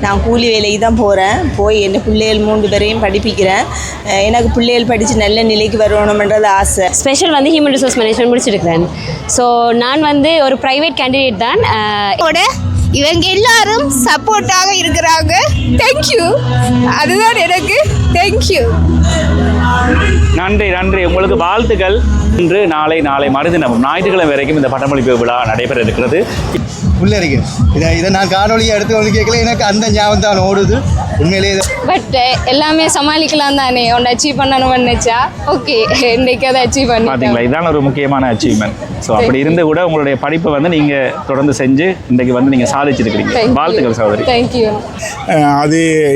நான் கூலி வேலைக்கு தான் போகிறேன். போய் என் பிள்ளைகள் 3 பேரையும் படிப்பிக்கிறேன். எனக்கு பிள்ளைகள் படித்து நல்ல நிலைக்கு வரணுமென்றது ஆசை. ஸ்பெஷல் வந்து ஹியூமன் ரிசோர்ஸ் மேனேஜ்மெண்ட் முடிச்சிருக்கிறேன். ஸோ நான் வந்து ஒரு ப்ரைவேட் கேண்டிடேட் தான். இவங்க எல்லாரும் சப்போர்ட்டாக இருக்கிறாங்க. தேங்க்யூ, அதுதான் எனக்கு தேங்க்யூ. நன்றி நன்றி, உங்களுக்கு வாழ்த்துக்கள். இன்று நாளை மறுதினம் ஞாயிற்றுக்கிழமை வரைக்கும் இந்த பட்டமளிப்பு விழா நடைபெற இருக்கிறது. பிள்ளைக்கு இதை நான் காணொலியை எடுத்து வந்து கேட்கல, எனக்கு அந்த ஞாபகம் தான் ஓடுது உண்மையிலேயே. பட் எல்லாமே சமாளிக்கலாம் தானே, ஒன்று அச்சீவ் பண்ணணும்னு நினச்சா ஓகே, இன்றைக்கு அதை அச்சீவ் பண்ணி பார்த்தீங்களா, இதுதான் ஒரு முக்கியமான அச்சீவ்மெண்ட். ஸோ அப்படி இருந்து கூட உங்களுடைய படிப்பை வந்து நீங்கள் தொடர்ந்து செஞ்சு இன்றைக்கு வந்து நீங்கள் சாதிச்சிருக்கிறீங்க. வாழ்த்துக்கள் சகோதரி. தேங்க்யூ.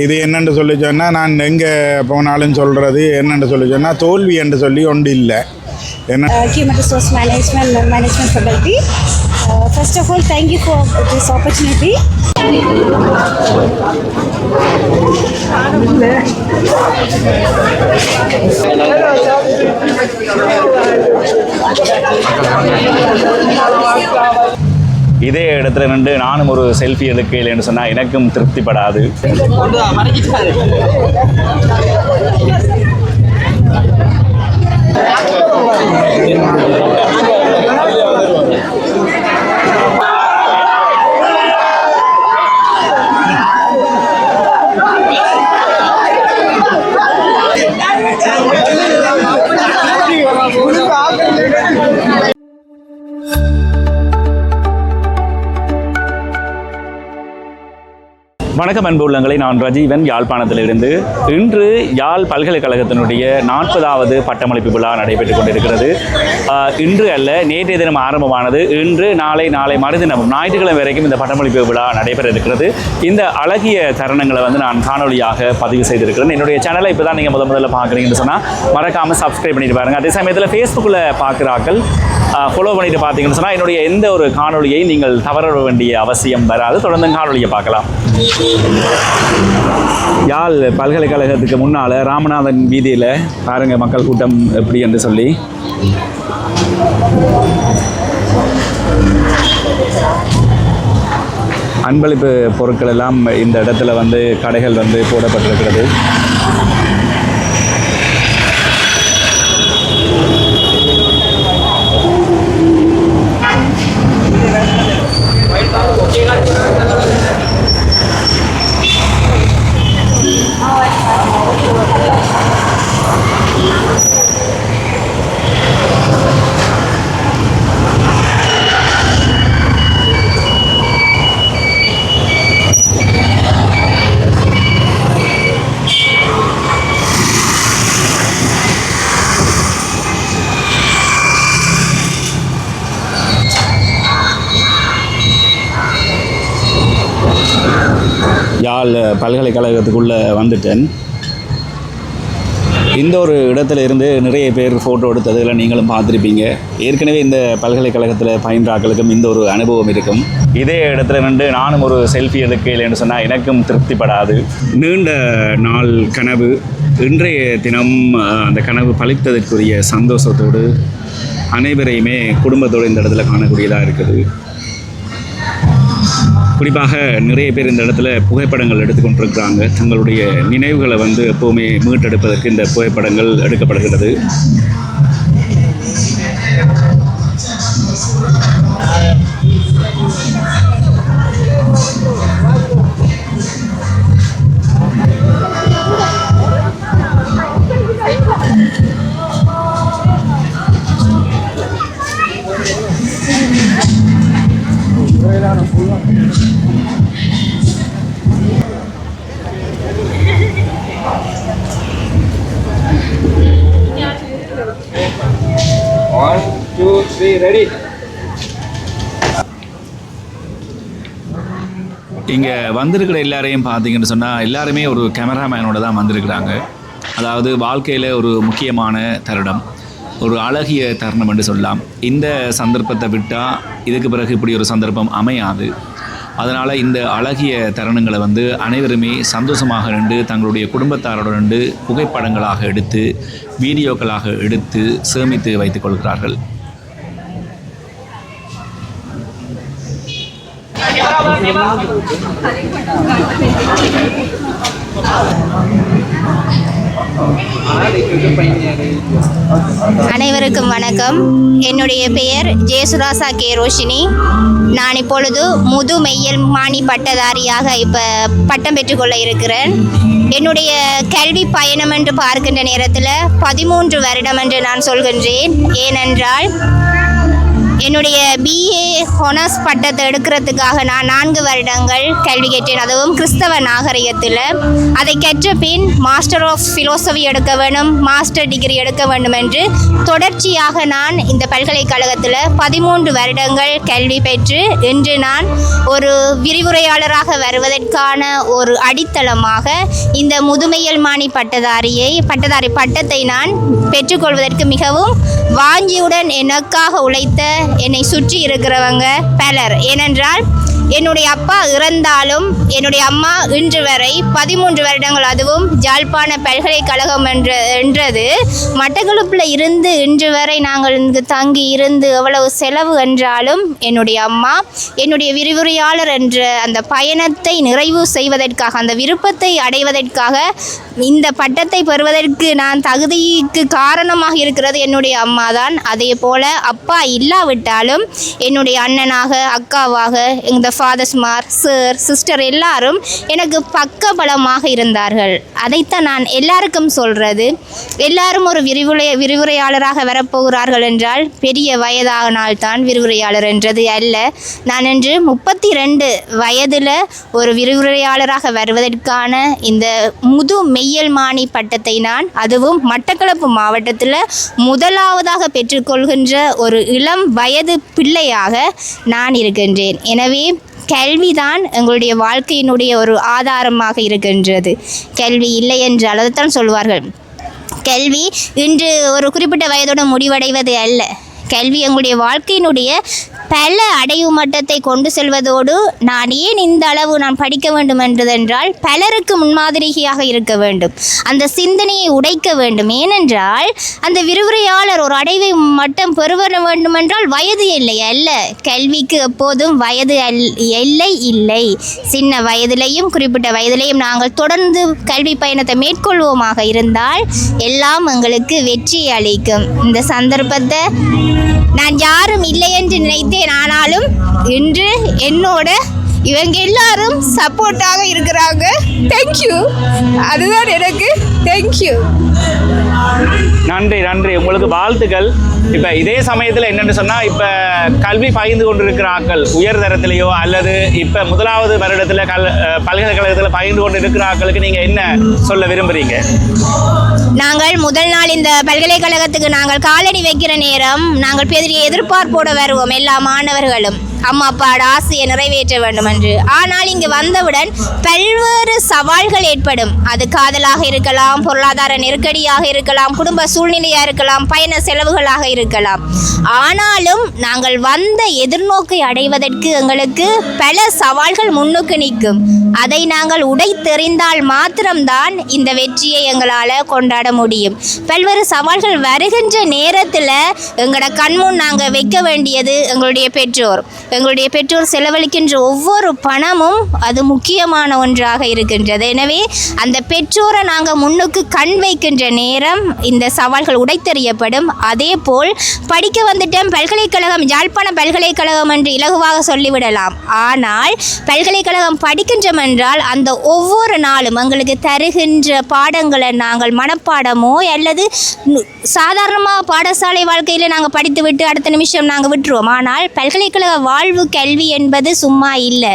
இது என்னென்று சொல்லி சொன்னால், நான் எங்கே போனாலும் சொல்கிறது என்னென்று சொல்லி சொன்னால், தோல்வி என்று சொல்லி ஒன்று இல்லை. Human Resource Management faculty. First of all, thank you for this opportunity. இதே இடத்துல நின்று நானும் ஒரு செல்ஃபி எடுக்கலைன்னு சொன்னால் எனக்கும் திருப்திப்படாது. வணக்கம் அன்பு உள்ளங்களை, நான் ரஜீவன், யாழ்ப்பாணத்திலிருந்து. இன்று யாழ் பல்கலைக்கழகத்தினுடைய 40வது பட்டமளிப்பு விழா நடைபெற்றுக் கொண்டிருக்கிறது. இன்று அல்ல, நேற்றைய தினம் ஆரம்பமானது. இன்று நாளை மறுதினம் ஞாயிற்றுக்கிழமை வரைக்கும் இந்த பட்டமளிப்பு விழா நடைபெற இருக்கிறது. இந்த அழகிய தருணங்களை வந்து நான் காணொலியாக பதிவு செய்திருக்கிறேன். என்னுடைய சேனலை இப்போ தான் நீங்கள் முதல்ல பார்க்குறீங்கன்னு சொன்னால் மறக்காமல் சப்ஸ்கிரைப் பண்ணிட்டு பாருங்கள். அதே சமயத்தில் ஃபேஸ்புக்கில் பார்க்குறாக்கள் ஃபாலோ பண்ணிட்டு பார்த்தீங்கன்னு சொன்னால் என்னுடைய எந்த ஒரு காணொலியை நீங்கள் தவற வேண்டிய அவசியம் வராது. தொடர்ந்து காணொலியை பார்க்கலாம். யாழ் பல்கலைக்கழகத்துக்கு முன்னால் ராமநாதன் வீதியில் பாருங்கள் மக்கள் கூட்டம் எப்படி என்று சொல்லி. அன்பளிப்பு பொருட்கள் எல்லாம் இந்த இடத்துல வந்து கடைகள் வந்து போடப்பட்டிருக்கிறது. யாழ் பல்கலைக்கழகத்துக்குள்ளே வந்துட்டேன். இந்த ஒரு இடத்துல இருந்து நிறைய பேர் ஃபோட்டோ எடுத்ததில் நீங்களும் பார்த்துருப்பீங்க. ஏற்கனவே இந்த பல்கலைக்கழகத்தில் பயின்றாக்களுக்கும் இந்த ஒரு அனுபவம் இருக்கும். இதே இடத்துல நின்று நானும் ஒரு செல்ஃபி எடுக்கலைன்னு சொன்னால் எனக்கும் திருப்திப்படாது. நீண்ட நாள் கனவு இன்றைய தினம் அந்த கனவு பழித்ததற்குரிய சந்தோஷத்தோடு அனைவரையுமே குடும்பத்தோடு இந்த இடத்துல காணக்கூடியதாக இருக்குது. குறிப்பாக நிறைய பேர் இந்த இடத்துல புகைப்படங்கள் எடுத்துக்கொண்டிருக்கிறாங்க. தங்களுடைய நினைவுகளை வந்து எப்போவுமே மீட்டெடுப்பதற்கு இந்த புகைப்படங்கள் எடுக்கப்படுகிறது. இங்கே வந்திருக்கிற எல்லாரையும் பார்த்தீங்கன்னு சொன்னால் எல்லாருமே ஒரு கேமராமேனோட தான் வந்திருக்கிறாங்க. அதாவது வாழ்க்கையில் ஒரு முக்கியமான தருணம், ஒரு அழகிய தருணம் என்று சொல்லலாம். இந்த சந்தர்ப்பத்தை விட்டால் இதுக்கு பிறகு இப்படி ஒரு சந்தர்ப்பம் அமையாது. அதனால் இந்த அழகிய தருணங்களை வந்து அனைவருமே சந்தோஷமாக நின்று தங்களுடைய குடும்பத்தாரோடு நின்று புகைப்படங்களாக எடுத்து வீடியோக்களாக எடுத்து சேமித்து வைத்துக் கொள்கிறார்கள். அனைவருக்கும் வணக்கம். என்னுடைய பெயர் ஜேசுராசா கே ரோஷினி. நான் இப்பொழுது முதுமெய்யல் மாணி பட்டதாரியாக இப்போ பட்டம் பெற்றுக்கொள்ள இருக்கிறேன். என்னுடைய கல்வி பயணம் என்று பார்க்கின்ற நேரத்தில் 13 வருடம் என்று நான் சொல்கின்றேன். ஏனென்றால் என்னுடைய பிஏ ஹொனர்ஸ் பட்டத்தை எடுக்கிறதுக்காக நான் 4 வருடங்கள் கல்வி கற்றேன், அதுவும் கிறிஸ்தவ நாகரிகத்தில். அதை கற்ற பின் மாஸ்டர் ஆஃப் ஃபிலோசஃபி எடுக்க வேண்டும், மாஸ்டர் டிகிரி எடுக்க வேண்டும் என்று தொடர்ச்சியாக நான் இந்த பல்கலைக்கழகத்தில் 13 வருடங்கள் கல்வி பெற்று இன்று நான் ஒரு விரிவுரையாளராக வருவதற்கான ஒரு அடித்தளமாக இந்த முதுமையல் மாணி பட்டதாரி பட்டத்தை நான் பெற்றுக்கொள்வதற்கு மிகவும் வாஞ்சியுடன் எனக்காக உழைத்த என்னை சுற்றி இருக்கிறவங்க பலர். ஏனென்றால் என்னுடைய அப்பா இறந்தாலும் என்னுடைய அம்மா இன்று வரை 13 வருடங்கள், அதுவும் யாழ்ப்பாண பல்கலைக்கழகம் என்றது மட்டக்களப்பில் இருந்து இன்று வரை நாங்கள் இங்கு தங்கி இருந்து எவ்வளவு செலவு என்றாலும் என்னுடைய அம்மா என்னுடைய விரிவுரையாளர் என்ற அந்த பயணத்தை நிறைவு செய்வதற்காக, அந்த விருப்பத்தை அடைவதற்காக, இந்த பட்டத்தை பெறுவதற்கு நான் தகுதிக்கு காரணமாக இருக்கிறது என்னுடைய அம்மா தான். அதே போல் அப்பா இல்லாவிட்டாலும் என்னுடைய அண்ணனாக, அக்காவாக, இந்த ஃபாதர்ஸ்மார், சார், சிஸ்டர் எல்லாரும் எனக்கு பக்கபலமாக இருந்தார்கள். அதைத்தான் நான் எல்லாருக்கும் சொல்கிறது. எல்லாரும் ஒரு விரிவுரையாளராக வரப்போகிறார்கள் என்றால் பெரிய வயதானால்தான் விரிவுரையாளர் என்றது அல்ல. நான் இன்று 32 வயதில் ஒரு விரிவுரையாளராக வருவதற்கான இந்த முது மெய்யல் மாணி பட்டத்தை நான், அதுவும் மட்டக்களப்பு மாவட்டத்தில் முதலாவதாக பெற்றுக்கொள்கின்ற ஒரு இளம் வயது பிள்ளையாக நான் இருக்கின்றேன். எனவே கல்விதான் எங்களுடைய வாழ்க்கையினுடைய ஒரு ஆதாரமாக இருக்கின்றது. கல்வி இல்லை என்றால் அதைத்தான் சொல்வார்கள். கல்வி இன்று ஒரு குறிப்பிட்ட வயதோடு முடிவடைவது அல்ல. கல்வி எங்களுடைய வாழ்க்கையினுடைய பல அடைவு மட்டத்தை கொண்டு செல்வதோடு, நான் ஏன் இந்த அளவு நான் படிக்க வேண்டும் என்றதென்றால் பலருக்கு முன்மாதிரியாக இருக்க வேண்டும், அந்த சிந்தனையை உடைக்க வேண்டும். ஏனென்றால் அந்த விரிவுரையாளர் ஒரு அடைவை மட்டம் பெறுவ வேண்டுமென்றால் வயது எல்லை அல்ல. கல்விக்கு எப்போதும் வயது எல்லை இல்லை. சின்ன வயதிலையும் குறிப்பிட்ட வயதிலையும் நாங்கள் தொடர்ந்து கல்வி பயணத்தை மேற்கொள்வோமாக இருந்தால் எல்லாம் எங்களுக்கு வெற்றி அளிக்கும். இந்த சந்தர்ப்பத்தை நான் யாரும் இல்லை என்று நினைத்தேன். ஆனாலும் இன்று என்னோட இவங்க எல்லாரும் சப்போர்ட்டாக இருக்கிறாங்க. தேங்க்யூ. அதுதான் எனக்கு தேங்க்யூ. நன்றி நன்றி, உங்களுக்கு வாழ்த்துக்கள். இப்போ இதே சமயத்தில் என்னென்னு சொன்னால், இப்போ கல்வி பகிர்ந்து கொண்டிருக்கிற ஆட்கள் உயர்தரத்திலேயோ அல்லது இப்போ முதலாவது வருடத்தில் பல்கலைக்கழகத்தில் பகிர்ந்து கொண்டு இருக்கிற ஆட்களுக்கு நீங்கள் என்ன சொல்ல விரும்புகிறீங்க? நாங்கள் முதல் நாள் இந்த பல்கலைக்கழகத்துக்கு நாங்கள் காலடி வைக்கிற நேரம் நாங்கள் பெரிய எதிர்பார்ப்போடு வருவோம். எல்லா மாணவர்களும் அம்மா அப்பாவோட ஆசையை நிறைவேற்ற வேண்டும் என்று. ஆனால் இங்கு வந்தவுடன் பல்வேறு சவால்கள் ஏற்படும். அது காதலாக இருக்கலாம், பொருளாதார நெருக்கடியாக இருக்கலாம், குடும்ப சூழ்நிலையாக இருக்கலாம், பயண செலவுகளாக இருக்கலாம். ஆனாலும் நாங்கள் வந்த எதிர்நோக்கை அடைவதற்கு எங்களுக்கு பல சவால்கள் முன்னுக்கு நிற்கும். அதை நாங்கள் உடைத்தெறிந்தால் மாத்திரம்தான் இந்த வெற்றியை எங்களால் கொண்டாட முடியும். பல்வேறு சவால்கள் வருகின்ற நேரத்தில் எங்களோட கண்முன் நாங்கள் வைக்க வேண்டியது எங்களுடைய பெற்றோர். எங்களுடைய பெற்றோர் செலவழிக்கின்ற ஒவ்வொரு பணமும் அது முக்கியமான ஒன்றாக இருக்கின்றது. எனவே அந்த பெற்றோரை நாங்கள் முன்னுக்கு கண் வைக்கின்ற நேரம் இந்த சவால்கள் உடைத்தெறியப்படும். அதே போல் படிக்க வந்துட்டேன் பல்கலைக்கழகம், யாழ்ப்பாண பல்கலைக்கழகம் என்று இலகுவாக சொல்லிவிடலாம். ஆனால் பல்கலைக்கழகம் படிக்கின்றோம் என்றால் அந்த ஒவ்வொரு நாளும் எங்களுக்கு தருகின்ற பாடங்களை நாங்கள் மனப்பாடமோ அல்லது சாதாரணமாக பாடசாலை வாழ்க்கையில் நாங்கள் படித்துவிட்டு அடுத்த நிமிஷம் நாங்கள் விட்டுருவோம். ஆனால் பல்கலைக்கழக வாழ்வு கல்வி என்பது சும்மா இல்லை.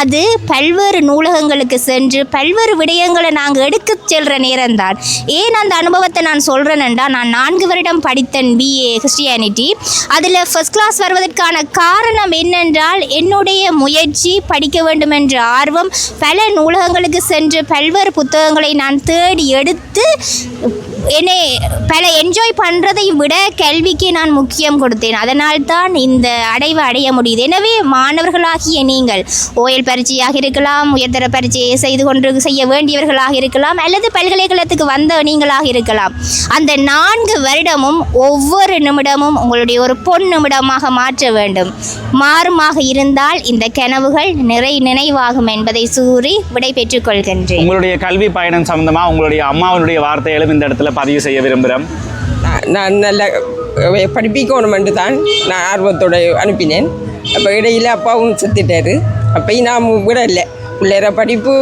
அது பல்வேறு நூலகங்களுக்கு சென்று பல்வேறு விடயங்களை நாங்கள் எடுக்க செல்கிற நேரம்தான். ஏன் அந்த அனுபவத்தை நான் சொல்கிறேன்டா, நான் 4 வருடம் படித்தேன் பிஏ கிறிஸ்டியானிட்டி. அதில் ஃபர்ஸ்ட் கிளாஸ் வருவதற்கான காரணம் என்னென்றால் என்னுடைய முயற்சி, படிக்க வேண்டும் என்ற ஆர்வம், பல நூலகங்களுக்கு சென்று பல்வேறு புத்தகங்களை நான் தேடி எடுத்து என்னை பல என்ஜாய் பண்ணுறதையும் விட கல்விக்கு நான் முக்கியம் கொடுத்தேன். அதனால்தான் இந்த அடைவை அடைய முடியுது. எனவே மாணவர்களாகிய நீங்கள் ஓயல் பரீட்சையாக இருக்கலாம், உயர்தர பரீட்சையை செய்ய வேண்டியவர்களாக இருக்கலாம், அல்லது பல்கலைக்கழகத்துக்கு வந்த நீங்களாக இருக்கலாம். அந்த 4 வருடமும் ஒவ்வொரு நிமிடமும் உங்களுடைய ஒரு பொன் நிமிடமாக மாற்ற வேண்டும். மாறுமாக இருந்தால் இந்த கனவுகள் நினைவாகும் என்பதை கூறி விடை பெற்றுக் கொள்கின்றேன். உங்களுடைய கல்வி பயணம் சம்பந்தமாக உங்களுடைய அம்மாவுடைய வார்த்தைகளும் இந்த இடத்துல பதிவு செய்ய விரும்புகிறேன். நான் நல்ல படிப்பிக்கணுமென்று தான் நான் ஆர்வத்தோடு அனுப்பினேன். அப்போ இடையில் அப்பாவும் செத்துட்டார். அப்பையும் நான் விடலை. பிள்ளைற படிப்பு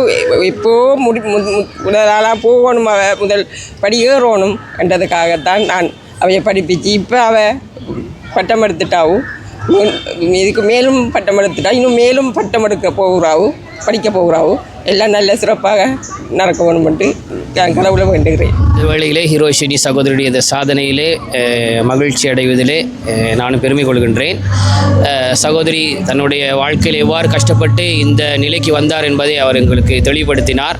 இப்போது முதலாளாக போகணும், முதல் படி ஏறணும் என்றதுக்காகத்தான் நான் அவைய படிப்பிச்சு. இப்போ அவள் பட்டம் எடுத்துட்டாவும், இதுக்கு மேலும் பட்டம் எடுத்துட்டா இன்னும் மேலும் பட்டம் எடுக்க போகிறாவும், படிக்க போகிறாவும். எல்லாம் நல்ல சிறப்பாக நடக்க வேணுமென்று கடவுளை வேண்டுகிறேன். இந்த வேளையிலே ஹிரோஷினி சகோதரியுடைய இந்த சாதனையிலே மகிழ்ச்சி அடைவதிலே நானும் பெருமை கொள்கின்றேன். சகோதரி தன்னுடைய வாழ்க்கையில் எவ்வாறு கஷ்டப்பட்டு இந்த நிலைக்கு வந்தார் என்பதை அவர் எங்களுக்கு தெளிவுபடுத்தினார்.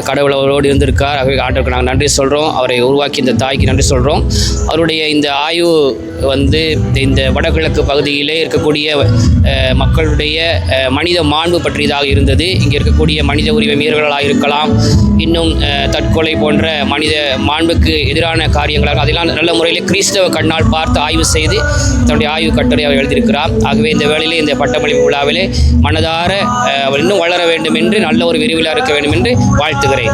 கடவுள் அவரோடு இருந்திருக்கார். ஆகவே ஆண்டவருக்கு நாங்கள் நன்றி சொல்கிறோம். அவரை உருவாக்கி இந்த தாய்க்கு நன்றி சொல்கிறோம். அவருடைய இந்த ஆய்வு இந்த வடகிழக்கு பகுதியிலே இருக்கக்கூடிய மக்களுடைய மனித மாண்பு பற்றியதாக இருந்தது. இங்கே இருக்கக்கூடிய மனித உரிமை மீறல்களாக இருக்கலாம், இன்னும் தற்கொலை போன்ற மனித மாண்புக்கு எதிரான காரியங்களாக அதெல்லாம் நல்ல முறையில் கிறிஸ்தவ கண்ணால் பார்த்து ஆய்வு செய்து தன்னுடைய ஆய்வு கட்டுரை அவர் எழுதியிருக்கிறார். ஆகவே இந்த வேளையிலே இந்த பட்டமளிப்பு விழாவிலே மனதார அவர் இன்னும் வளர வேண்டும் என்று, நல்ல ஒரு விரிவிலாக இருக்க வேண்டும் என்று வாழ்த்துகிறேன்.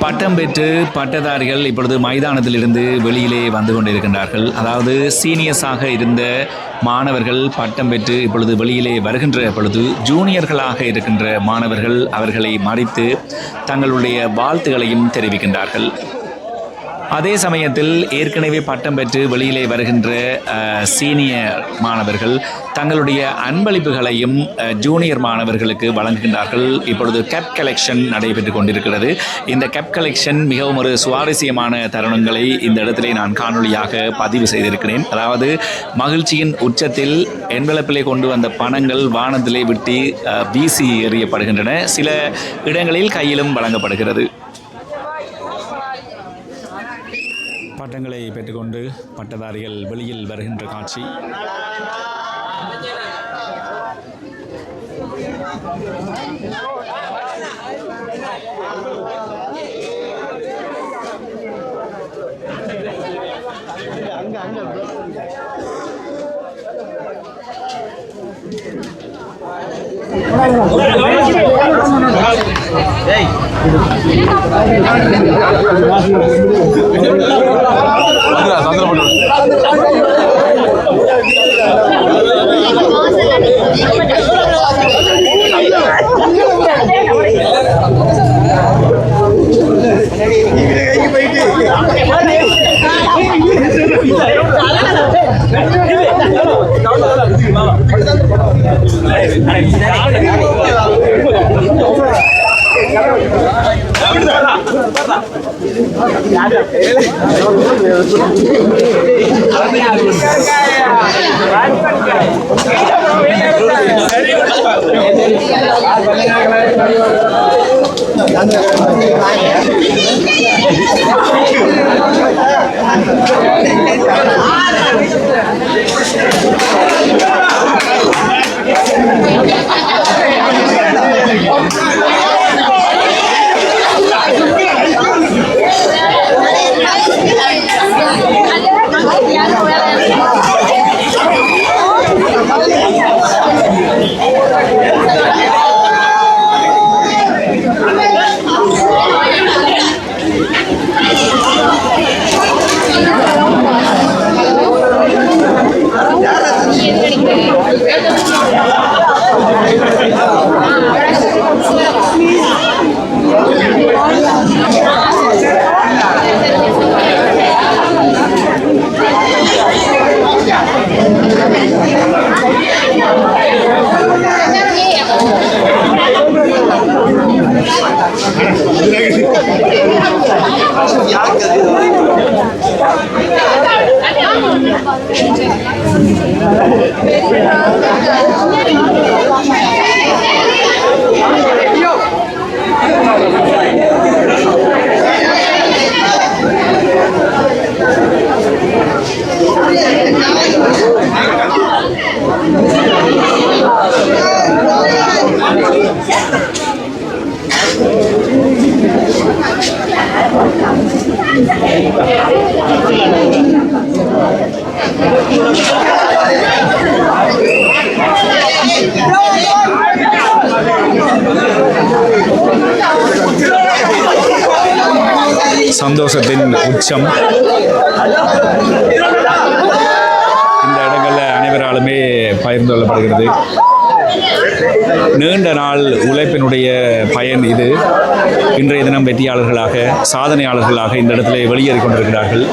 பட்டம் பெற்று பட்டதாரிகள் இப்பொழுது மைதானத்திலிருந்து வெளியிலே வந்து கொண்டிருக்கின்றார்கள். அதாவது சீனியர்ஸாக இருந்த மாணவர்கள் பட்டம் பெற்று இப்பொழுது வெளியிலே வருகின்ற பொழுது ஜூனியர்களாக இருக்கின்ற மாணவர்கள் அவர்களை மறித்து தங்களுடைய வாழ்த்துக்களையும் தெரிவிக்கின்றார்கள். அதே சமயத்தில் ஏற்கனவே பட்டம் பெற்று வெளியிலே வருகின்ற சீனியர் மாணவர்கள் தங்களுடைய அன்பளிப்புகளையும் ஜூனியர் மாணவர்களுக்கு வழங்குகின்றார்கள். இப்பொழுது கேப் கலெக்ஷன் நடைபெற்று கொண்டிருக்கிறது. இந்த கேப் கலெக்ஷன் மிகவும் ஒரு சுவாரஸ்யமான தருணங்களை இந்த இடத்திலே நான் காணொலியாக பதிவு செய்திருக்கிறேன். அதாவது மகிழ்ச்சியின் உச்சத்தில் என்வெலப்பிலே கொண்டு வந்த பணங்கள் வானத்திலே விட்டு வீசி எறியப்படுகின்றன. சில இடங்களில் கையிலும் வழங்கப்படுகிறது. பட்டங்களை பெற்றுக்கொண்டு பட்டதாரிகள் வெளியில் வருகின்ற காட்சி. சந்தோஷத்தின் உச்சம். இந்த இடங்களில் அனைவராலுமே பகிர்ந்து கொள்ளப்படுகிறது. நீண்ட நாள் உழைப்பினுடைய பயன் இது. இன்றைய தினம் வெற்றியாளர்களாக, சாதனையாளர்களாக இந்த இடத்துல வெளியேறிக் கொண்டிருக்கிறார்கள்.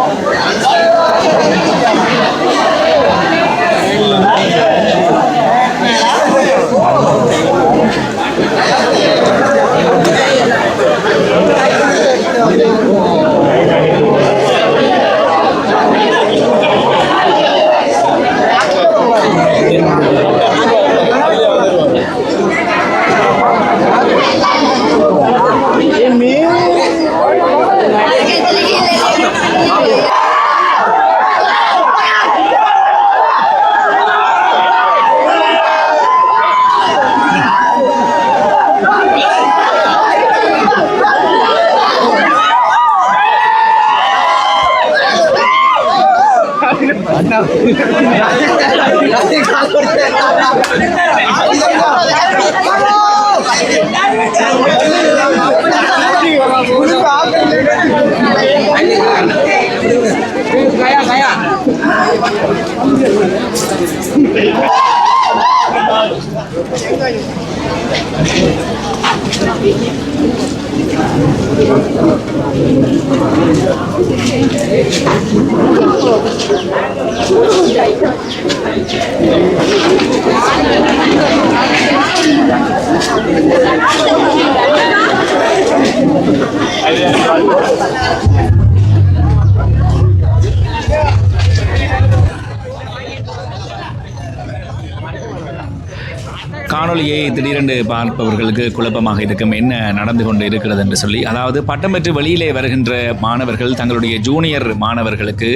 காணொலியை திடீரென்று பார்ப்பவர்களுக்கு குழப்பமாக இருக்கும், என்ன நடந்து கொண்டு இருக்கிறது என்று சொல்லி. அதாவது பட்டம் பெற்று வெளியிலே வருகின்ற மாணவர்கள் தங்களுடைய ஜூனியர் மாணவர்களுக்கு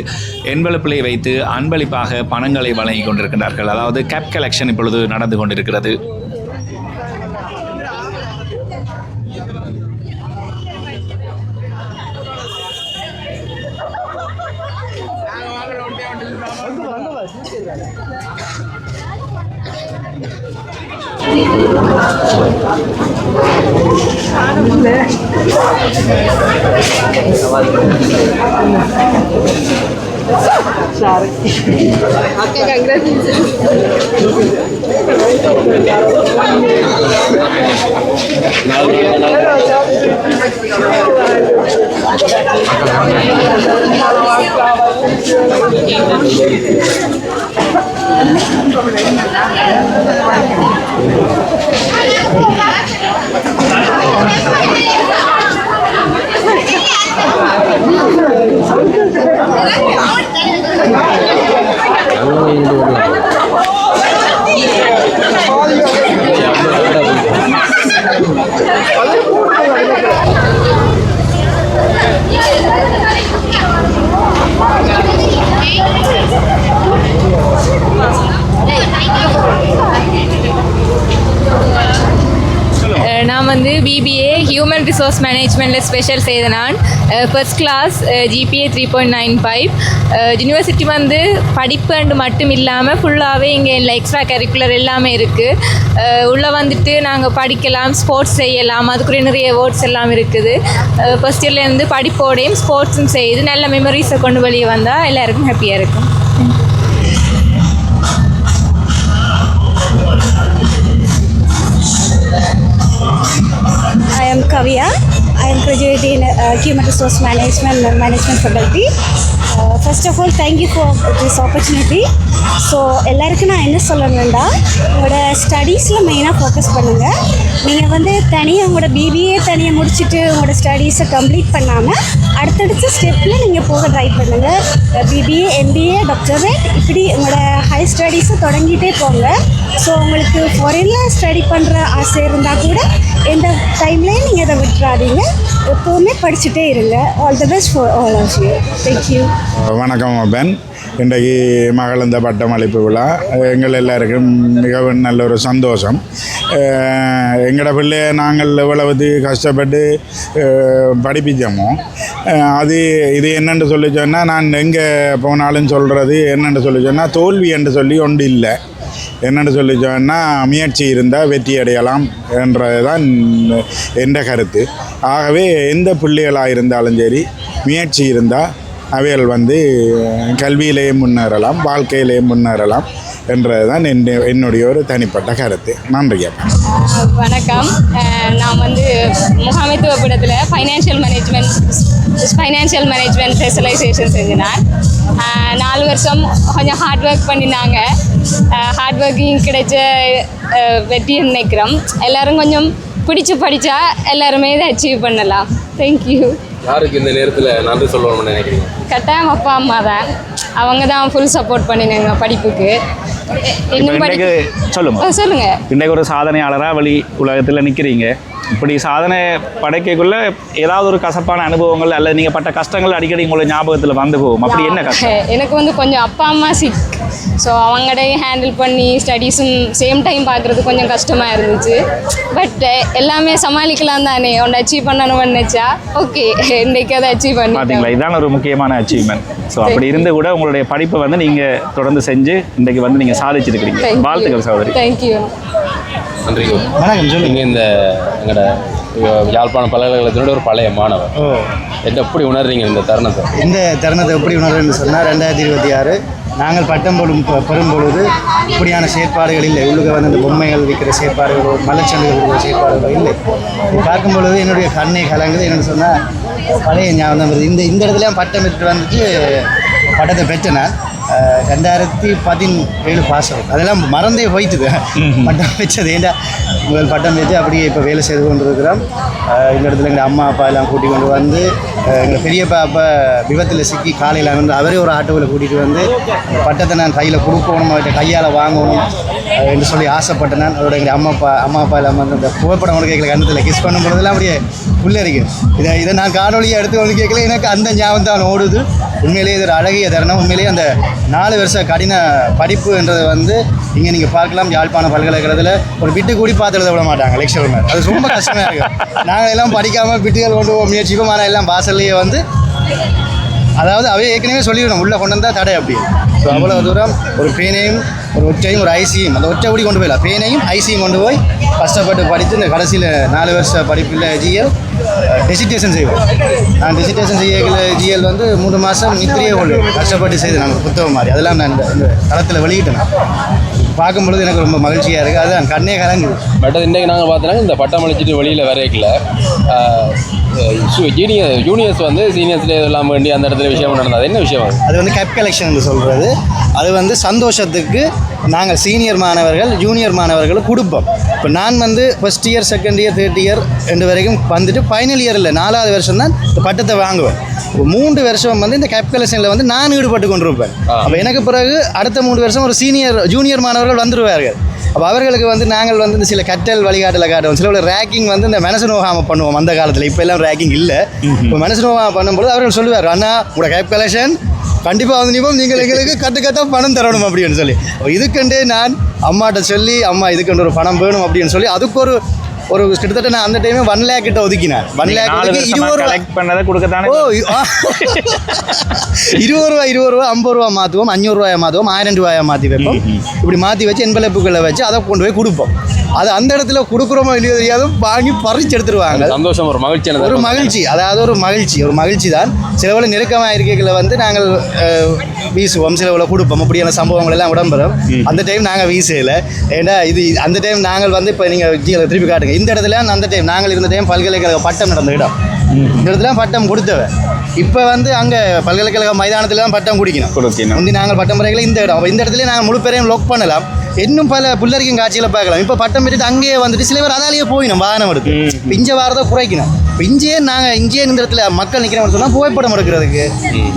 என்வெலப்பிலே வைத்து அன்பளிப்பாக பணங்களை வழங்கி கொண்டிருக்கின்றார்கள். அதாவது கேப் கலெக்ஷன் இப்பொழுது நடந்து கொண்டிருக்கிறது. நான் வந்து பிபிஏ ஹியூமன் ரிசோர்ஸ் மேனேஜ்மெண்ட்டில் ஸ்பெஷல் செய்த நான் ஃபர்ஸ்ட் கிளாஸ் ஜிபிஏ 3.95. யூனிவர்சிட்டி வந்து படிப்பு மட்டும் இல்லாமல் ஃபுல்லாகவே இங்கே இல்லை எக்ஸ்ட்ரா கரிக்குலர் எல்லாமே இருக்குது. உள்ளே வந்துட்டு நாங்கள் படிக்கலாம், ஸ்போர்ட்ஸ் செய்யலாம், அதுக்குரிய நிறைய அவார்ட்ஸ் எல்லாம் இருக்குது. ஃபர்ஸ்ட் இயர்லேருந்து படிப்போடையும் ஸ்போர்ட்ஸும் செய்து நல்ல மெமரிஸை கொண்டு வெளியே வந்தால் எல்லாருக்கும் ஹாப்பியாக இருக்கும். I am Kavya. I am graduating in Human Resource Management faculty. First of all thank you for this opportunity. So எல்லாருக்கும் நான் என்ன சொல்லணும்னா, உங்களோட ஸ்டடீஸில் மெயினாக ஃபோக்கஸ் பண்ணுங்கள். நீங்கள் வந்து தனியாக உங்களோட பிபிஏ தனியாக முடிச்சுட்டு உங்களோட ஸ்டடீஸை கம்ப்ளீட் பண்ணாமல் அடுத்தடுத்த ஸ்டெப்பில் நீங்கள் போக ட்ரை பண்ணுங்கள். பிபிஏ, எம்பிஏ, டாக்டரேட் இப்படி உங்களோட ஹை ஸ்டடீஸை தொடங்கிட்டே போங்க. ஸோ உங்களுக்கு ஃபாரினில் ஸ்டடி பண்ணுற ஆசை இருந்தால் கூட எந்த டைம்லேயும் நீங்கள் அதை விட்டுறாதீங்க. எப்போவுமே படிச்சுட்டே இருங்க. All the best for all of you. Thank you. வணக்கம் பென். இன்றைக்கு மகளந்த பட்டமளிப்பு விழா எங்கள் எல்லாருக்கும் மிகவும் நல்ல ஒரு சந்தோஷம். எங்களோட பிள்ளைய நாங்கள் எவ்வளவு கஷ்டப்பட்டு படிப்பிச்சோமோ இது என்னென்று சொல்லி சொன்னால், நான் எங்கே போனாலும் சொல்கிறது என்னென்று சொல்லி சொன்னால், தோல்வி என்று சொல்லி ஒன்று இல்லை. என்னென்னு சொல்லி சொன்னால், முயற்சி இருந்தால் வெற்றி அடையலாம் என்றது தான் என்ற கருத்து. ஆகவே எந்த பிள்ளைகளாக இருந்தாலும் சரி, முயற்சி இருந்தால் அவைகள் கல்வியிலேயும் முன்னேறலாம், வாழ்க்கையிலேயும் முன்னேறலாம் என்றது தான் என்னுடைய ஒரு தனிப்பட்ட கருத்து. நன்றி. வணக்கம். நான் முகாமைத்துவ பீடத்தில் ஃபைனான்ஷியல் மேனேஜ்மெண்ட் ஸ்பெஷலைசேஷன் செஞ்சினேன். 4 வருஷம் கொஞ்சம் ஹார்ட் ஒர்க் பண்ணினாங்க. ஹார்ட் ஒர்க்கிங் கிடைச்ச வெற்றியை நினைக்கிறோம். எல்லோரும் கொஞ்சம் பிடிச்சி படித்தா எல்லாருமே இதை அச்சீவ் பண்ணலாம். தேங்க்யூ. யாருக்கு இந்த நேரத்தில் நன்றி சொல்லணும்னு நினைக்கிறீங்க? கட்டாயம் அப்பா அம்மா தான். அவங்க தான் ஃபுல் சப்போர்ட் பண்ணினாங்க படிப்புக்கு. சொல்லுங்க. இன்றைக்கு ஒரு சாதனையாளராக உலகத்தில் நிற்கிறீங்க. இப்படி சாதனை படைக்கக்குள்ள ஏதாவது ஒரு கசப்பான அனுபவங்கள் அல்லது நீங்கள் பட்ட கஷ்டங்கள் அடிக்கடி உங்களோட ஞாபகத்தில் வந்து போகும். அப்படி என்ன கஷ்டம்? எனக்கு கொஞ்சம் அப்பா அம்மா சிக். ஸோ அவங்களையும் ஹேண்டில் பண்ணி ஸ்டடீஸும் சேம் டைம் பார்க்குறது கொஞ்சம் கஷ்டமாக இருந்துச்சு. பட் எல்லாமே சமாளிக்கலாம் தானே. ஒன்று அச்சீவ் பண்ணணும்னு நினச்சா ஓகே, இன்றைக்கு அதை அச்சீவ் பண்ணி பார்த்தீங்களா, இதுதான் ஒரு முக்கியமான அச்சீவ்மெண்ட். ஸோ அப்படி இருந்து கூட உங்களுடைய படிப்பை நீங்கள் தொடர்ந்து செஞ்சு இன்றைக்கு நீங்கள் சாதிச்சிருக்கிறீங்க. வாழ்த்துக்கள் சகோதரி. தேங்க்யூ. நன்றி. வணக்கம். சொல்லுங்க. இந்த எங்களோட யாழ்ப்பாணம் பல்கலைக்கழகத்தினோட ஒரு பழைய மாணவர் என்ன எப்படி உணர்றீங்க இந்த தருணத்தை? இந்த தருணத்தை எப்படி உணர்றேன்னு சொன்னால், 2026 நாங்கள் பட்டம் பெறும் பொழுது இப்படியான செயற்பாடுகள் இல்லை. உள்ளுக இந்த பொம்மைகள் விற்கிற செயற்பாடுகளோ, மலச்சண்டுகள் விற்கிற செயற்பாடுகளோ இல்லை. பார்க்கும் பொழுது என்னுடைய கண்ணை கலங்குது. என்னென்னு சொன்னால், பழைய ஞாபகம் வருது. இந்த இடத்துல பட்டம் பெற்று வந்துட்டு பட்டத்தை பெற்றேன் நான் 2017 பாஸ் அவுட். அதெல்லாம் மறந்தே போயிட்டுது. பட்டம் வச்சது ஏண்டா முதல் பட்டம் வச்சு அப்படியே இப்போ வேலை செய்து கொண்டு இருக்கிறோம். இந்த இடத்துல எங்கள் அம்மா அப்பா எல்லாம் கூட்டிக் கொண்டு வந்து, எங்கள் பெரியப்பா அப்பா விபத்தில் சிக்கி காலையில் அவரே ஒரு ஆட்டோவில் கூட்டிகிட்டு வந்து பட்டத்தை நான் கையில் கொடுக்கணும், அவர்கிட்ட கையால் வாங்கணும் என்று சொல்லி ஆசைப்பட்டேன் நான். அதோட எங்கள் அம்மா அப்பா எல்லாம் அந்த புகைப்படம் ஒன்று கேட்கல, கண்ணத்தில் கிஸ் பண்ணும் பொழுதெல்லாம் அப்படியே உள்ளே இருக்குது. இதை நான் காணொலியை எடுத்து ஒன்று கேட்கல, எனக்கு அந்த ஞாபகம் தான் ஓடுது. உண்மையிலேயே இது ஒரு அழகிய தருணம். உண்மையிலேயே அந்த 4 வருஷ கடின படிப்புன்றது இங்கே நீங்கள் பார்க்கலாம். யாழ்ப்பாணம் பல்கலைக்கழகத்தில் ஒரு பிட்டு கூடி பார்த்து எழுத விட மாட்டாங்க லெக்சர். அது ரொம்ப கஷ்டமாக இருக்குது. நாங்கள் எல்லாம் படிக்காமல் பிட்டுகள் கொண்டு போக முயற்சிப்போம். ஆனால் எல்லாம் வாசல்லையே அதாவது அவையே ஏற்கனவே சொல்லிவிடும் உள்ளே கொண்டு வந்தால் தடை அப்படி. ஸோ அவ்வளோ தூரம் ஒரு பேனையும் ஒரு ஒற்றையும் ஒரு ஐசியும், அந்த ஒற்றை கூடி கொண்டு போயிடலாம், பேனையும் ஐசியும் கொண்டு போய் கஷ்டப்பட்டு படித்து இந்த கடைசியில் 4 வருஷ படிப்பில் ஜிஎல் டெசிட்டேஷன் செய்வோம். நான் டெசிட்டேஷன் செய்ய ஜிஎல் 3 மாதம் நித்திரியை கொண்டு கஷ்டப்பட்டு செய்து நாங்கள் புத்தகம் மாதிரி அதெல்லாம் நான் இந்த தளத்தில் வெளியிட்டேன். பார்க்கும்பொழுது எனக்கு ரொம்ப மகிழ்ச்சியாக இருக்குது. அதுதான் கண்ணே கலங்குது. பட் இன்றைக்கு நாங்கள் பார்த்தோன்னா இந்த பட்டம் அளிச்சுட்டு வெளியில் வரைக்கல ஜூனியர்ஸ் சீனியர்ஸில் எல்லாம் வேண்டி அந்த இடத்துல விஷயம் நடந்தது. என்ன விஷயம்? அது கேப் கலெக்ஷன் என்று சொல்கிறது. அது சந்தோஷத்துக்கு நாங்கள் சீனியர் மாணவர்கள் ஜூனியர் மாணவர்கள் கொடுப்போம். இப்போ நான் first year, second year, third year 2 வரைக்கும் வந்துட்டு ஃபைனல் இயர் இல்லை 4வது வருஷம் தான் இந்த பட்டத்தை வாங்குவேன். 3 வருஷம் இந்த கேப் கலெக்ஷனில் நான் ஈடுபட்டு கொண்டிருப்பேன். அப்போ எனக்கு பிறகு அடுத்த 3 வருஷம் ஒரு ஜூனியர் மாணவர்கள் வந்துடுவார்கள். அப்போ அவர்களுக்கு நாங்கள் இந்த சில கற்றல் வழிகாட்டலை காட்டுவோம். சில ரேக்கிங் இந்த மனசு நோகாமல் பண்ணுவோம் அந்த காலத்தில். இப்போ எல்லாம் ரேக்கிங் இல்லை. இப்போ மனசு நோகாமல் பண்ணும்போது அவர்கள் சொல்லுவார், அண்ணா உங்களோட கேப் கலெக்ஷன் கண்டிப்பாக நீங்கள் எங்களுக்கு கட்டுக்கட்டாக பணம் தரணும் அப்படின்னு சொல்லி. இதுக்கண்டே நான் அம்மாட்ட சொல்லி, அம்மா இதுக்கண்டு ஒரு பணம் வேணும் அப்படின்னு சொல்லி அதுக்கு ஒரு கிட்டத்தட்ட நான் அந்த டைமே 1 lakh கிட்ட ஒதுக்கினேன். 1 lakh 20 ரூபா 20 ரூபா 50 ரூபா மாற்றுவோம், 500 ரூபாயை மாற்றுவோம், 1000 ரூபாயை மாற்றி வைப்போம். இப்படி மாற்றி வச்சு என்வலப்புகளை வச்சு அதை கொண்டு போய் கொடுப்போம். அது அந்த இடத்துல கொடுக்குறோமோ இல்லையோ தெரியாது, வாங்கி பறிச்சு எடுத்துருவாங்க. சந்தோஷம், ஒரு மகிழ்ச்சி. அதாவது ஒரு மகிழ்ச்சி தான். சிலவில் நெருக்கமாக இருக்கைகளை நாங்கள் வீசுவோம், சிலவில் கொடுப்போம். அப்படியான சம்பவங்கள் எல்லாம் உடம்பெறும். அந்த டைம் நாங்கள் வீசல. ஏன்னா இது அந்த டைம் நாங்கள் இப்போ நீங்கள் திருப்பி காட்டுங்க. இந்த இடத்துல அந்த டைம் நாங்கள் இருந்த டைம் பல்கலைக்கழக பட்டம் நடந்த இடம். இந்த இடத்துல பட்டம் கொடுத்தவன். இப்போ வந்து அங்கே பல்கலைக்கழக மைதானத்தில் தான் பட்டம் கொடுக்கணும். முந்தி நாங்கள் பட்டம் முறைகளை இந்த இடம், இந்த இடத்துல நாங்கள் முழு பேரையும் லொக் பண்ணலாம். இன்னும் பல பிள்ளரிக்கும் காட்சியில் பார்க்கலாம். இப்போ பட்டம் பெற்றுட்டு அங்கேயே வந்துட்டு சில பேர் அதாலேயே போயிடும் வாகனம் எடுத்து. இங்கே வாரதை குறைக்கணும். இப்போ இங்கேயே இந்த இடத்துல மக்கள் நிற்கிறோம்னு சொன்னால் புகைப்படம் எடுக்கிறதுக்கு,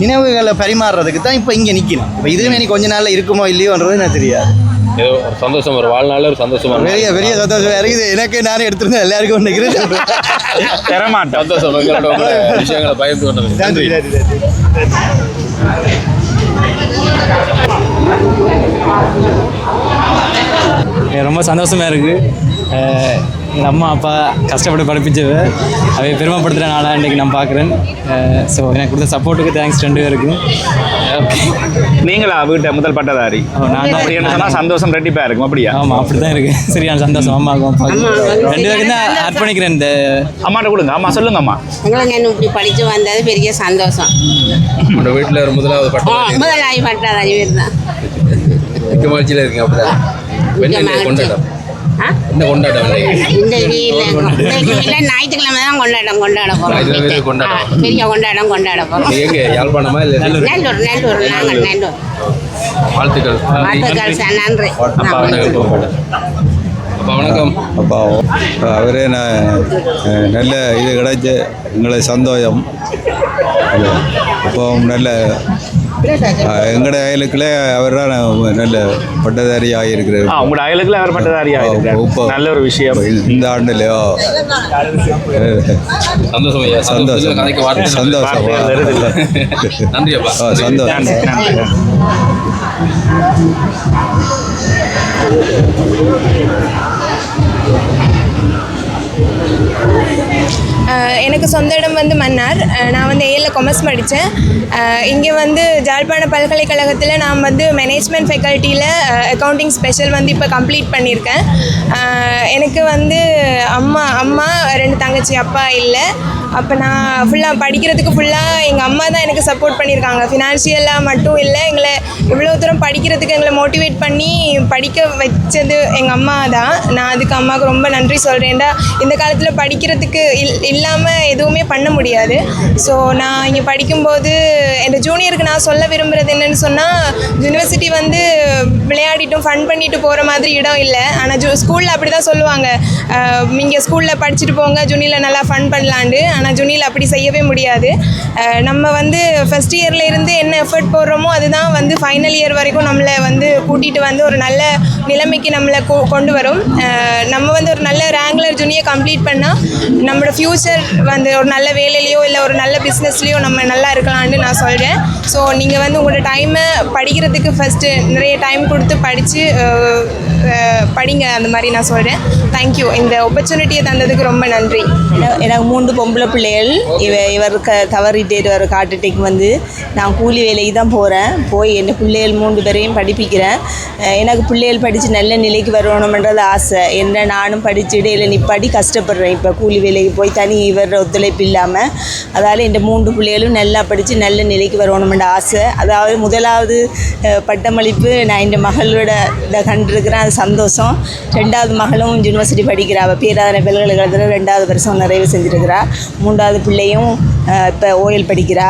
நினைவுகளை பரிமாறுறதுக்கு தான் இப்போ இங்கே நிற்கணும். இப்போ இதுவுமே எனக்கு கொஞ்ச நாளில் இருக்குமோ இல்லையோன்றது எனக்கு தெரியாது. ஏதோ ஒரு சந்தோஷம், ஒரு வாழ்நாளில் ஒரு சந்தோஷமா பெரிய சந்தோஷம் இருக்குது. எனக்கு நானே எடுத்துருந்தேன், எல்லாருக்கும் நினைக்கிறேன். சந்தோஷம் விஷயங்களை பகிர்ந்து கொண்டது. நன்றி. ரொம்ப சந்தோஷமாக இருக்குது. எங்கள் அம்மா அப்பா கஷ்டப்பட்டு படிப்பிச்சது அவை பெருமைப்படுத்துகிற நாளாக இன்றைக்கி நான் பார்க்குறேன். ஸோ எனக்கு கொடுத்த சப்போர்ட்டுக்கு தேங்க்ஸ் 2 பேருக்கும். ஓகே, நீங்களா வீட்டை முதல் பட்டதாரி? நான் அப்படி என்ன சொன்னால் சந்தோஷம் ரெட்டிப்பாக இருக்கும். அப்படியா? ஆமாம், அப்படி தான் இருக்குது. சரியான சந்தோஷம். அம்மாவுக்கும் அப்பாவுக்கும் 2 பேருக்கும் தான் அர்ப்பணிக்கிறேன். இந்த அம்மாட்ட கொடுங்க. அம்மா சொல்லுங்க. அம்மா, எங்களுக்கு என்ன இப்படி படித்து வந்தது பெரிய சந்தோஷம். உங்களோட வீட்டில் ஒரு முதலாவது முதலாளி பட்டதாரி பேர் தான். மிக்க மகிழ்ச்சியில் இருக்கீங்க. அப்படிதான் கொண்டாட்டம். என்ன கொண்டாட்டம்? இந்த வீட்டில் ஞாயிற்றுக்கிழமை தான் கொண்டாட போகிறோம். பெரிய கொண்டாட போகிறோம். எங்கே? யாழ்ப்பாணமா இல்லை நல்லூர்? நாங்கள் நல்லூர். வாழ்த்துக்கள். நன்றி. அப்பா வணக்கம். அப்பா அவரே நல்ல இது கிடைச்சி எங்களுக்கு சந்தோஷம். இப்போ நல்ல எங்களோட அயலுக்குள்ளே அவர் தான் நல்ல பட்டதாரி ஆகியிருக்கிறார். உங்களோட அயலுக்குள்ள அவர் பட்டதாரி ஆகியிருக்கிறார். நல்ல ஒரு விஷயம். இந்த ஆண்டுலையோ சந்தோஷம். சந்தோஷம். சந்தோஷம். நன்றி அப்பா. சந்தோஷம். எனக்கு சொந்த இடம் வந்து மன்னார். நான் வந்து ஏஎல்ல கொமர்ஸ் படித்தேன். இங்கே வந்து ஜாழ்ப்பாண பல்கலைக்கழகத்தில் நான் வந்து மேனேஜ்மெண்ட் ஃபேக்கல்ட்டியில் அக்கௌண்டிங் ஸ்பெஷல் வந்து இப்போ கம்ப்ளீட் பண்ணியிருக்கேன். எனக்கு வந்து அம்மா 2 தங்கச்சி, அப்பா இல்லை. அப்போ நான் ஃபுல்லாக படிக்கிறதுக்கு ஃபுல்லாக எங்கள் அம்மா தான் எனக்கு சப்போர்ட் பண்ணியிருக்காங்க. ஃபினான்ஷியலாக மட்டும் இல்லை, எங்களை இவ்வளோ தூரம் படிக்கிறதுக்கு எங்களை மோட்டிவேட் பண்ணி படிக்க வச்சது எங்கள் அம்மா தான். நான் அதுக்கு அம்மாவுக்கு ரொம்ப நன்றி சொல்கிறேன்டா. இந்த காலத்தில் படிக்கிறதுக்கு இல்லாமல் எதுவுமே பண்ண முடியாது. ஸோ நான் இங்கே படிக்கும்போது என் ஜூனியருக்கு நான் சொல்ல விரும்புகிறது என்னென்னு சொன்னால், யூனிவர்சிட்டி வந்து விளையாடிட்டும் ஃபன் பண்ணிட்டு போகிற மாதிரி இடம் இல்லை. ஆனால் ஸ்கூலில் அப்படி தான் சொல்லுவாங்க, நீங்கள் ஸ்கூலில் படிச்சுட்டு போங்க, ஜூனியரில் நல்லா ஃபன் பண்ணலாண்டு. ஆனால் ஜூனியில் அப்படி செய்யவே முடியாது. நம்ம வந்து ஃபஸ்ட் இயரில் இருந்து என்ன எஃபர்ட் போடுறோமோ அதுதான் வந்து ஃபைனல் இயர் வரைக்கும் நம்மளை வந்து கூட்டிகிட்டு வந்து ஒரு நல்ல நிலைமைக்கு நம்மளை கொண்டு வரும். நம்ம வந்து ஒரு நல்ல ரேங்குலர் ஜூனியர் கம்ப்ளீட் பண்ணால் நம்மளோட ஃப்யூச்சர் வந்து ஒரு நல்ல வேலையிலையோ இல்லை ஒரு நல்ல பிஸ்னஸ்லேயோ நம்ம நல்லா இருக்கலாம்னு நான் சொல்கிறேன். ஸோ நீங்கள் வந்து உங்களோட டைமை படிக்கிறதுக்கு ஃபஸ்ட்டு நிறைய டைம் கொடுத்து படித்து படிங்க, அந்த மாதிரி நான் சொல்கிறேன். தேங்க்யூ. இந்த ஆப்பர்ச்சுனிட்டியை தந்ததுக்கு ரொம்ப நன்றி. எனக்கு 3 பொம்பளை பிள்ளைகள். இவர் தவறிட்டு வர காட்டுட்டேக்கு வந்து நான் கூலி வேலைக்கு தான் போய் என் பிள்ளைகள் 3 பேரையும் படிப்பிக்கிறேன். எனக்கு பிள்ளைகள் படித்து நல்ல நிலைக்கு வரணுமென்றது ஆசை. என்ன நானும் படித்து இடையில நிப்பாடி கஷ்டப்படுறேன். இப்போ கூலி வேலைக்கு போய் தனி இவர் ஒத்துழைப்பு இல்லாமல். அதால் இந்த 3 பிள்ளைகளும் நல்லா படித்து நல்ல நிலைக்கு வரணுமென்ற ஆசை. அதாவது முதலாவது பட்டமளிப்பு நான் இந்த மகளோட இதை கண்டிருக்கிறேன், அது சந்தோஷம். 2வது மகளும் யூனிவர்சிட்டி படிக்கிறா. அவள் பேராதனை பல்கலைக்கழகத்தில் 2வது வருஷம் நிறைவு செஞ்சுருக்கிறா. 3வது பிள்ளையும் இப்போ ஓஎல் படிக்கிறா.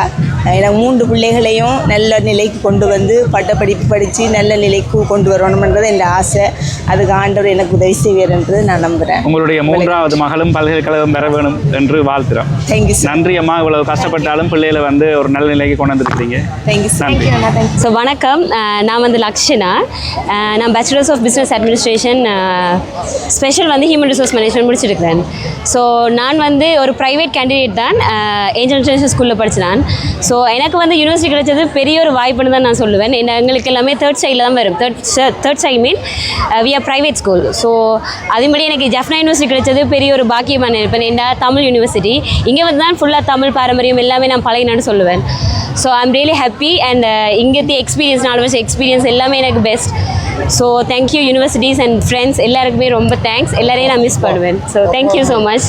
எனக்கு 3 பிள்ளைகளையும் நல்ல நிலைக்கு கொண்டு வந்து பட்டப்படிப்பு படித்து நல்ல நிலைக்கு கொண்டு வரணுமென்றது என் ஆசை. அதுக்கு ஆண்டவர் எனக்கு உதவி செய்வார் என்று நான் நம்புகிறேன். உங்களுடைய 3வது மகளும் பல்கலைக்கழகம் பெற வேணும் என்று வாழ்த்துறோம். தேங்க்யூ. நன்றி அம்மா. இவ்வளவு கஷ்டப்பட்டாலும் பிள்ளைகளை வந்து ஒரு நல்ல நிலைக்கு கொண்டு வந்துருக்கீங்க. தேங்க்யூ. நன்றி. ஸோ வணக்கம், நான் வந்து லக்ஷனா. நான் bachelors of business administration special வந்து ஹியூமன் ரிசோர்ஸ் மேனேஜ்மெண்ட் முடிச்சிருக்கிறேன். ஸோ நான் வந்து ஒரு ப்ரைவேட் கேண்டிடேட் தான். ஏஞ்சல் இன்டர்நேஷனல் ஸ்கூலில் படித்தேன். ஸோ எனக்கு வந்து யூனிவர்சிட்டி கிடைச்சது பெரிய ஒரு வாய்ப்புன்னு தான் நான் சொல்லுவேன். எங்களுக்கு எல்லாமே தேர்ட் சைடில் தான் வரும். Third side mean we are private school. So அதேபடி எனக்கு ஜஃப்னா யூனிவர்சிட்டி கிடைச்சது பெரிய ஒரு பாக்கியமாக நினைப்பேன். ஏன்னா தமிழ் யூனிவர்சிட்டி இங்கே வந்து தான் ஃபுல்லாக தமிழ் பாரம்பரியம் எல்லாமே நான் பழகினான்னு சொல்லுவேன். So I am really happy. And இங்கேத்தி எக்ஸ்பீரியன்ஸ் 4 வருஷம் எக்ஸ்பீரியன்ஸ் எல்லாமே எனக்கு best. So thank you universities and friends எல்லாருக்குமே ரொம்ப தேங்க்ஸ். எல்லாரையும் நான் மிஸ் பண்ணுவேன். So thank you so much.